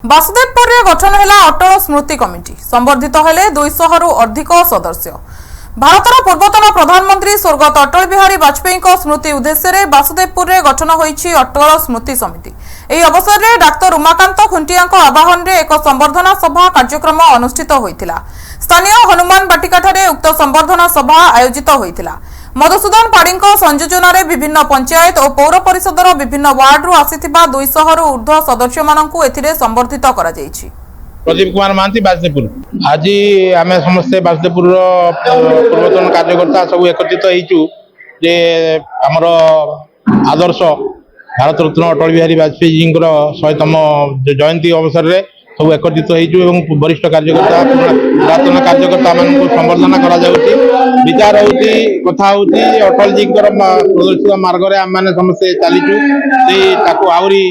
बासुदेवपुर गठन है अटल स्मृति कमिटी संबर्धित हेले 200 रु अधिक सदस्य। भारतर पूर्वतन प्रधानमंत्री स्वर्गत अटल बिहारी वाजपेयी स्मृति उद्देश्य बासुदेवपुर गठन होईछि अटल स्मृति समिति। ଏହି ଅବସରରେ ଡାକ୍ତର ଉମାକାନ୍ତ ଖୁଣ୍ଟିଆଙ୍କ ଆବାହନରେ ଏକ ସମ୍ବର୍ଦ୍ଧନା ସଭା କାର୍ଯ୍ୟକ୍ରମ ଅନୁଷ୍ଠିତ ହୋଇଥିଲା। ସ୍ଥାନୀୟ ହନୁମାନ ବାଟିକାଠାରେ ଉକ୍ତ ସମ୍ବର୍ଦ୍ଧନା ସଭା ଆୟୋଜିତ ହୋଇଥିଲା। ମଧୁସୂଦନ ପାଢ଼ୀଙ୍କ ସଂଯୋଜନାରେ ବିଭିନ୍ନ ପଞ୍ଚାୟତ ଓ ପୌର ପରିଷଦର ବିଭିନ୍ନ ୱାର୍ଡରୁ ଆସିଥିବା 200 ରୁ ଊର୍ଦ୍ଧ୍ୱ ସଦସ୍ୟମାନଙ୍କୁ ଏଥିରେ ସମ୍ବର୍ଦ୍ଧିତ କରାଯାଇଛି। प्रदीप कुमार महांती बासुदेवपुर आज आम समस्ते बासुदेवपुर पूर्वतन कार्यकर्ता सब एकत्रित होइचु जे हमर आदर्श भारत रत्न अटल बिहारी वाजपेयी जी 100तम जयंती अवसर में सब एकत्रित होइचु एवं वरिष्ठ कार्यकर्ता पुरातन कार्यकर्ता मानक संबर्धना करा जाउची। विचार होती कथा होती अटल जी प्रदर्शित मार्ग में आम मैंने समस्ते चलीचु से आहरी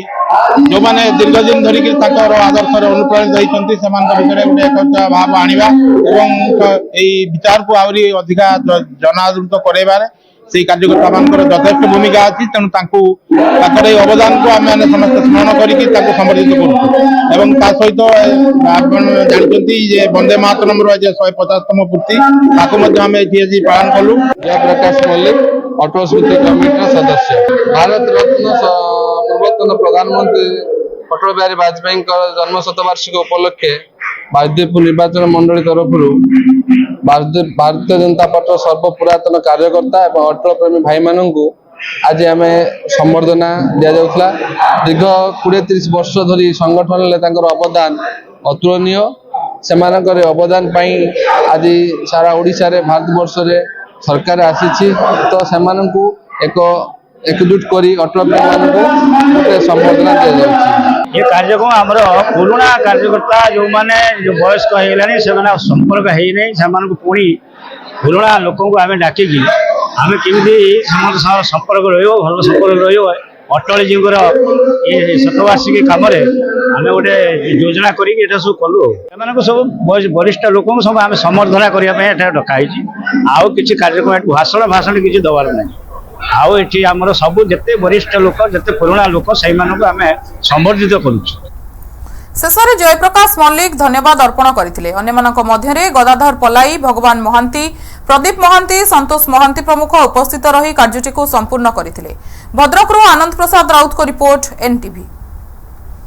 जो मैंने दीर्घ दिन धरिकी आदर्श अनुप्राणित होती गोटे एक भाव आनिबा एवं विचार को आहरी अधिका जनादृत कराइबार से कार्यकर्ता मान यथेष्ट भूमिका अच्छी तेणु अवदान को आम समस्त स्मरण करके संबर्धित करूँ। सहित आप जानते वंदे मातरम आज 150तम पूर्ति आम ये पालन कलु। जयप्रकाश मल्लिक अटल स्मृति कमिटी सदस्य। भारत रत्न पूर्वतन प्रधानमंत्री अटल बिहारी वाजपेयी जन्म शतवार्षिक उपलक्षे बासुदेवपुर निर्वाचन मंडली तरफ भारतीय जनता पार्टी सर्व पुरातन कार्यकर्ता और अटल प्रेमी भाई मानू आज आम संबर्धना दि जाऊला। दीर्घ 20-30 वर्ष धरी संगठन अवदान अतुलनीय से अवदान आज सारा ओडिशा रे भारत वर्ष रे सरकार आसी तो से एकजुट करी अटल प्रेमी गोटे संबर्धना दि जाऊँ। ये कार्यक्रम आमर पुराणा कार्यकर्ता जो माने जो वयस्क होगलानी से संपर्क है नहीं से पुणी पुराणा लोक आम डाकिकी आम केमी संपर्क भल संपर्क अटल जी ये शतवार्षिकी कम आम गोटे योजना कर सब कलु सब वरिष्ठ लोक सब आम संबर्धना करने डकाई आउ कि कार्यक्रम भाषण किसी दबार ना आउ एठी हमर सब जते वरिष्ठ लोक जते पुराणा लोक सही मानक आमे संबर्धित करूछु। शेषरे जयप्रकाश मल्लिक धन्यवाद अर्पण करथिले। अन्य मानक मध्यरे गदाधर पलाई, भगवान महांती, प्रदीप महांती, संतोष महांती प्रमुख उपस्थित रही कार्यटिको संपूर्ण करथिले। भद्रकरू आनंद प्रसाद राउत को रिपोर्ट एनटीवी।